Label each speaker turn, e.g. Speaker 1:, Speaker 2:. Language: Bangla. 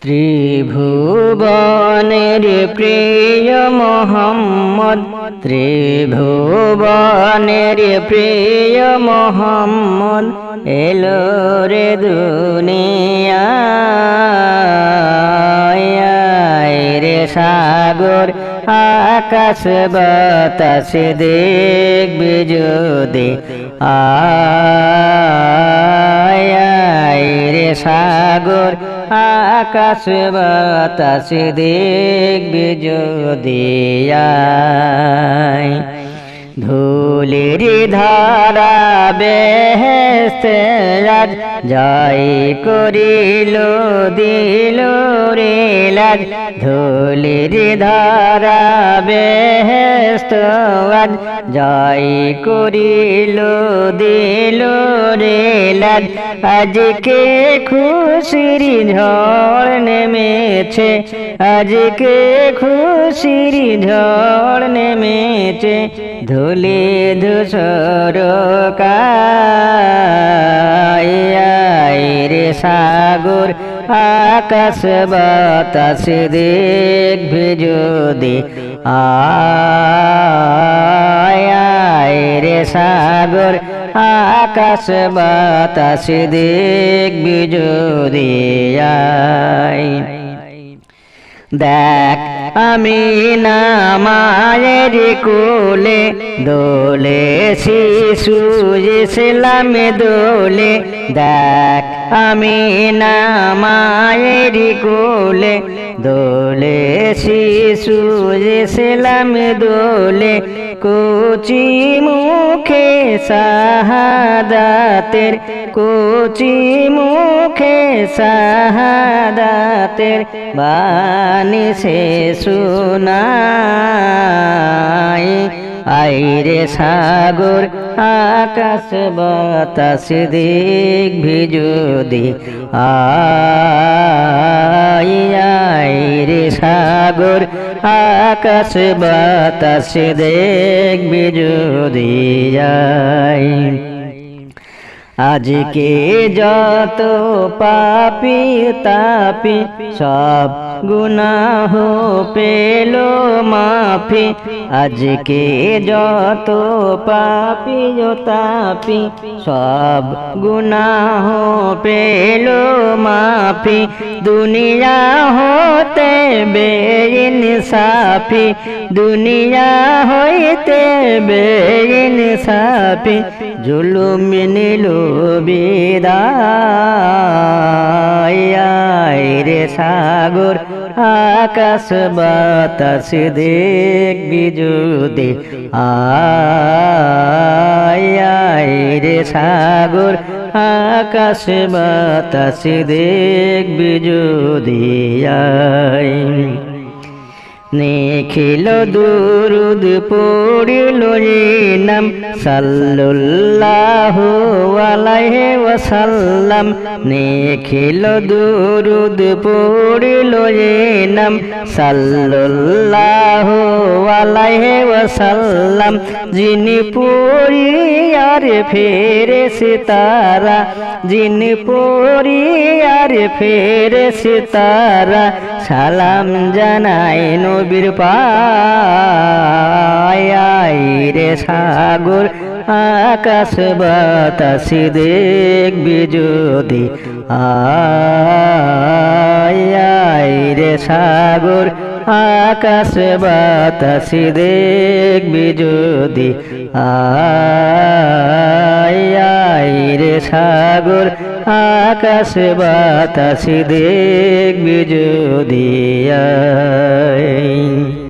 Speaker 1: ত্রিভুবনের প্রিয় মোহাম্মদ, ত্রিভুবনের প্রিয় মোহাম্মদ এলো রে দুনিয়ায়। রে সাগর আকাশ বাতাস দেখবি যদি রে সাগর আকাশ বাতাস দেখবি যদি ধুলির ধারা বেহেশতে আজ জয় করিল দিল রে লাজ। ধুলির ধারা বেহেশত আজ জয় করিল দিল রে লাজ। আজকে খুশির ঝড় নেমেছে, আজকে খুশির ঝড় নেমেছে। ধুলি ধূসর রে সাগর আকাশ বাতাস দেখবি যদি রে সাগর আকাশ বাতাস দেখবি যদি দেখ আমিনা মায়ের কোলে দোলে শিশু ইসলাম দোলে। দেখ আমিনা মায়ের কোলে দোলে শিশু ইসলাম দোলে। কচি মুখে শাহাদাতের, কচি মুখে শাহাদাতের বাণী সে শোনায়। আইরে সাগর আকাশ বাতাস দেখবি যদি রে সাগর আকাশ বাতাস দেখবি যদি আজকে যত পাপী তাপি সব গুনাহ পেল মাফি। আজকে যত পাপী তাপি সব গুনাহ পেল মাফি। দুনিয়া হতে বেইনসাফি, দুনিয়া হইতে বেইনসাফি। জুলুম নিল বিদায়। রে সাগর আকাশ বাতাস দেখবি যদি রে সাগর আকাশ বাতাস দেখবি যদি নিখিল দুরুদ পড়িল নাম সাল্লাল্লাহু আলাইহি ওয়াসাল্লাম। নিখিল দুরুদ পড়িল নাম সাল্লাল্লাহু আলাইহি ওয়াসাল্লাম। যিনি পড়ি আর ফেরেশতারা, যিনি পড়ি আর ফেরেশতারা সালাম জানায় নবীর পায়। রে সাগর আকাশ বাতাস দেখবি যদি রে সাগর আকাশ বাতাস দেখবি যদি রে সাগর আকাশ বাতাস দেখবি যদি